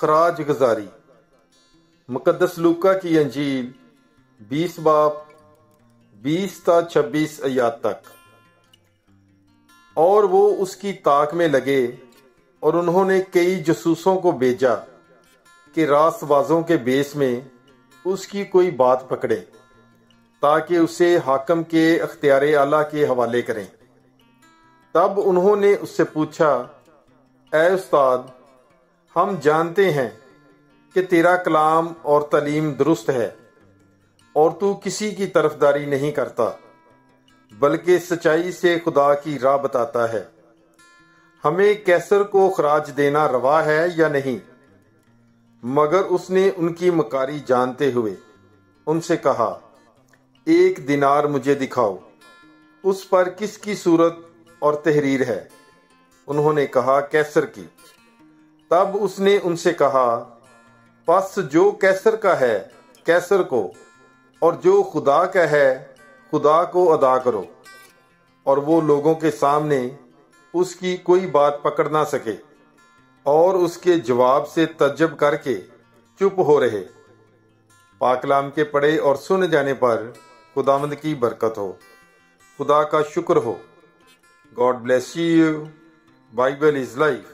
خراج گزاری۔ مقدس لوکا کی انجیل 20 باب 20 تا 26 آیات تک۔ اور وہ اس کی طاق میں لگے اور انہوں نے کئی جاسوسوں کو بھیجا کہ راست بازوں کے بیس میں اس کی کوئی بات پکڑے تاکہ اسے حاکم کے اختیار اعلیٰ کے حوالے کریں۔ تب انہوں نے اس سے پوچھا، اے استاد، ہم جانتے ہیں کہ تیرا کلام اور تعلیم درست ہے اور تو کسی کی طرفداری نہیں کرتا بلکہ سچائی سے خدا کی راہ بتاتا ہے۔ ہمیں قیصر کو خراج دینا روا ہے یا نہیں؟ مگر اس نے ان کی مکاری جانتے ہوئے ان سے کہا، 1 دینار مجھے دکھاؤ، اس پر کس کی صورت اور تحریر ہے؟ انہوں نے کہا، قیصر کی۔ تب اس نے ان سے کہا، پس جو قیصر کا ہے قیصر کو، اور جو خدا کا ہے خدا کو ادا کرو۔ اور وہ لوگوں کے سامنے اس کی کوئی بات پکڑ نہ سکے اور اس کے جواب سے تعجب کر کے چپ ہو رہے۔ پاک کلام کے پڑھے اور سن جانے پر خداوند کی برکت ہو۔ خدا کا شکر ہو۔ God bless you. Bible is life.